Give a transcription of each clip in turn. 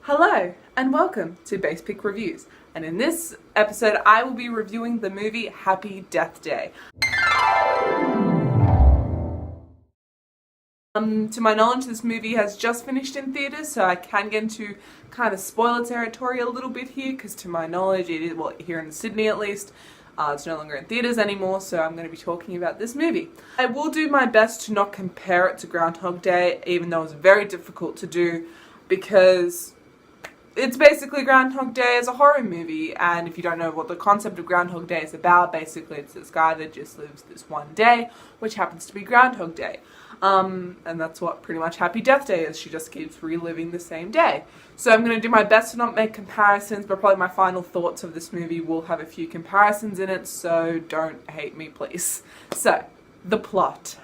Hello and welcome to Basspick Reviews, and in this episode I will be reviewing the movie Happy Death Day. To my knowledge, this movie has just finished in theaters, so I can get into kind of spoiler territory a little bit here, because to my knowledge it is, well, here in Sydney at least, it's no longer in theaters anymore, so I'm going to be talking about this movie. I will do my best to not compare it to Groundhog Day, even though it's very difficult to do, because it's basically Groundhog Day as a horror movie, and if you don't know what the concept of Groundhog Day is about, basically it's this guy that just lives this one day, which happens to be Groundhog Day. And that's what pretty much Happy Death Day is. She just keeps reliving the same day. So I'm going to do my best to not make comparisons, but probably my final thoughts of this movie will have a few comparisons in it, so don't hate me, please. So, the plot.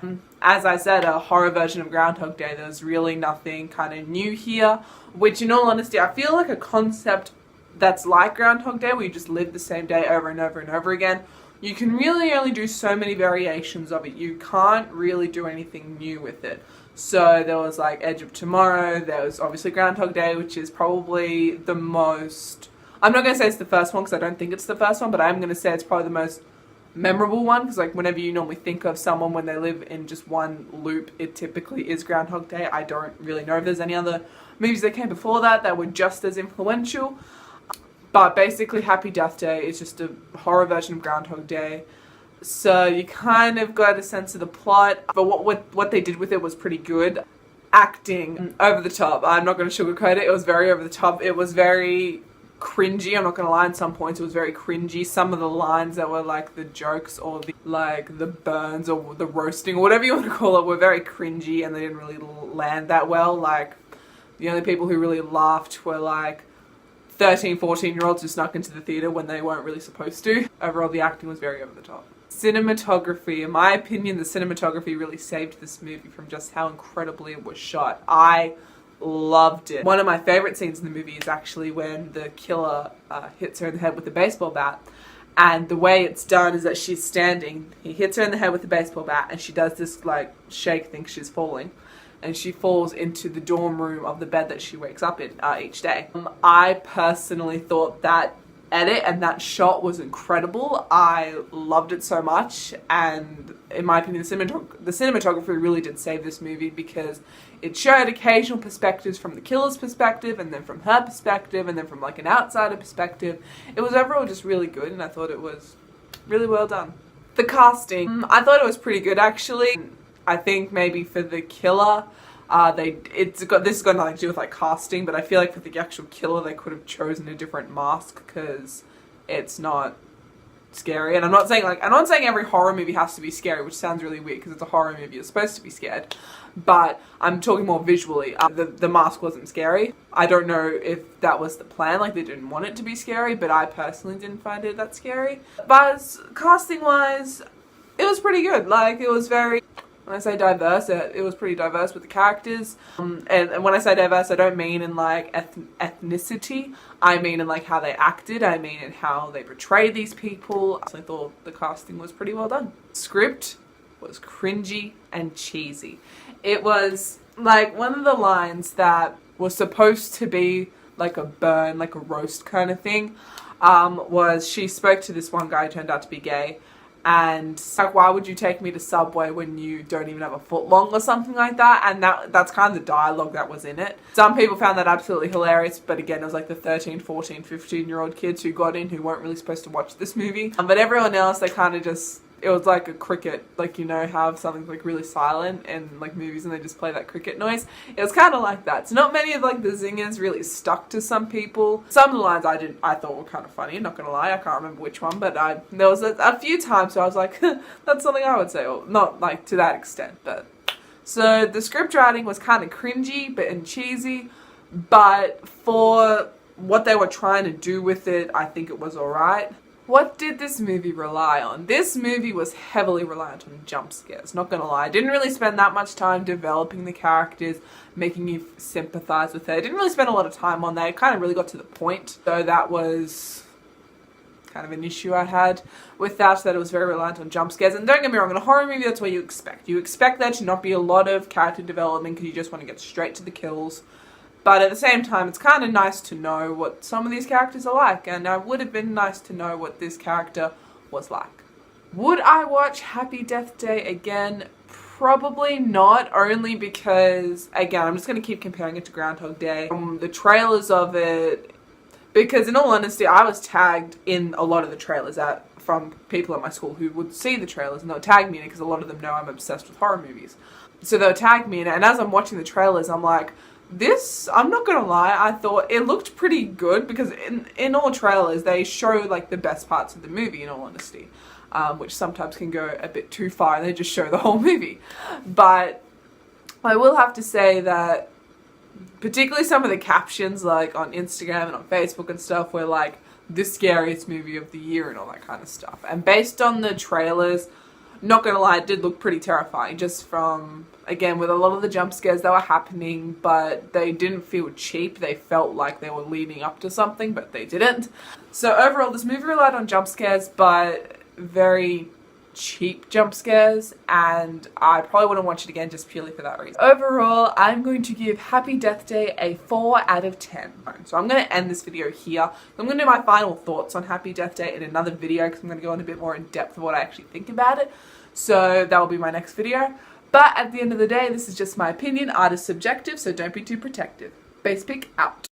As I said, a horror version of Groundhog Day. There's really nothing kind of new here, which in all honesty, I feel like a concept that's like Groundhog Day, where you just live the same day over and over and over again. You can really only do so many variations of it. You can't really do anything new with it. So there was like Edge of Tomorrow, there was obviously Groundhog Day, which is probably the most... I'm not going to say it's the first one because I don't think it's the first one, but I'm going to say it's probably the most memorable one, because like whenever you normally think of someone when they live in just one loop, it typically is Groundhog Day. I don't really know if there's any other movies that came before that were just as influential. But basically Happy Death Day is just a horror version of Groundhog Day. So you kind of got a sense of the plot, but what they did with it was pretty good. Acting, over the top. I'm not going to sugarcoat it. It was very over the top. It was very cringy. I'm not going to lie, in some points it was very cringy. Some of the lines that were like the jokes or the burns or the roasting or whatever you want to call it were very cringy, and they didn't really land that well. Like, the only people who really laughed were like 13, 14-year-olds who snuck into the theatre when they weren't really supposed to. Overall, the acting was very over the top. Cinematography. In my opinion, the cinematography really saved this movie from just how incredibly it was shot. I loved it. One of my favourite scenes in the movie is actually when the killer hits her in the head with a baseball bat. And the way it's done is that she's standing, he hits her in the head with a baseball bat, and she does this like shake thing, she's falling. And she falls into the dorm room of the bed that she wakes up in each day. I personally thought that edit and that shot was incredible. I loved it so much, and in my opinion, the cinematography really did save this movie, because it showed occasional perspectives from the killer's perspective, and then from her perspective, and then from like an outsider perspective. It was overall just really good, and I thought it was really well done. The casting, I thought it was pretty good actually. I think maybe for the killer, this has got nothing to do with like casting, but I feel like for the actual killer they could have chosen a different mask, because it's not scary. And I'm not saying every horror movie has to be scary, which sounds really weird because it's a horror movie, you're supposed to be scared. But I'm talking more visually. The mask wasn't scary. I don't know if that was the plan, like they didn't want it to be scary, but I personally didn't find it that scary. But casting wise, it was pretty good. Like, it was very... When I say diverse, it was pretty diverse with the characters. And when I say diverse, I don't mean in like ethnicity. I mean in like how they acted. I mean in how they portrayed these people. I thought the casting was pretty well done. Script was cringy and cheesy. It was like one of the lines that was supposed to be like a burn, like a roast kind of thing, was she spoke to this one guy who turned out to be gay. And like, why would you take me to Subway when you don't even have a foot long, or something like that? And that's kind of the dialogue that was in it. Some people found that absolutely hilarious, but again, it was like the 13, 14, 15-year-old kids who got in who weren't really supposed to watch this movie. But everyone else, they kind of just... It was like a cricket, like, you know how something's like really silent in like movies and they just play that cricket noise? It was kind of like that. So not many of like the zingers really stuck to some people. Some of the lines I thought were kind of funny, not gonna lie. I can't remember which one, but there was a few times where I was like, that's something I would say, or not like to that extent, but... So the script writing was kind of cringy and cheesy, but for what they were trying to do with it, I think it was alright. What did this movie rely on? This movie was heavily reliant on jump scares, not gonna lie. I didn't really spend that much time developing the characters, making you sympathize with her. I didn't really spend a lot of time on that. It kind of really got to the point. So that was kind of an issue I had with that it was very reliant on jump scares. And don't get me wrong, in a horror movie, that's what you expect. You expect there to not be a lot of character development because you just want to get straight to the kills. But at the same time, it's kind of nice to know what some of these characters are like, and it would have been nice to know what this character was like. Would I watch Happy Death Day again? Probably not, only because, again, I'm just going to keep comparing it to Groundhog Day. The trailers of it, because in all honesty, I was tagged in a lot of the trailers from people at my school who would see the trailers, and they'll tag me in it because a lot of them know I'm obsessed with horror movies. So they'll tag me in it, and as I'm watching the trailers, I'm like, this, I'm not gonna lie, I thought it looked pretty good, because in all trailers they show like the best parts of the movie, in all honesty, which sometimes can go a bit too far and they just show the whole movie. But I will have to say that particularly some of the captions like on Instagram and on Facebook and stuff were like, the scariest movie of the year and all that kind of stuff. And based on the trailers, not gonna lie, it did look pretty terrifying, just from, again, with a lot of the jump scares that were happening, but they didn't feel cheap. They felt like they were leading up to something, but they didn't. So overall, this movie relied on jump scares, but very cheap jump scares, and I probably wouldn't watch it again just purely for that reason. Overall, I'm going to give Happy Death Day a 4 out of 10. So I'm going to end this video here. I'm going to do my final thoughts on Happy Death Day in another video, because I'm going to go in a bit more in depth of what I actually think about it. So that will be my next video. But at the end of the day, this is just my opinion. Art is subjective, so don't be too protective. Basspick out.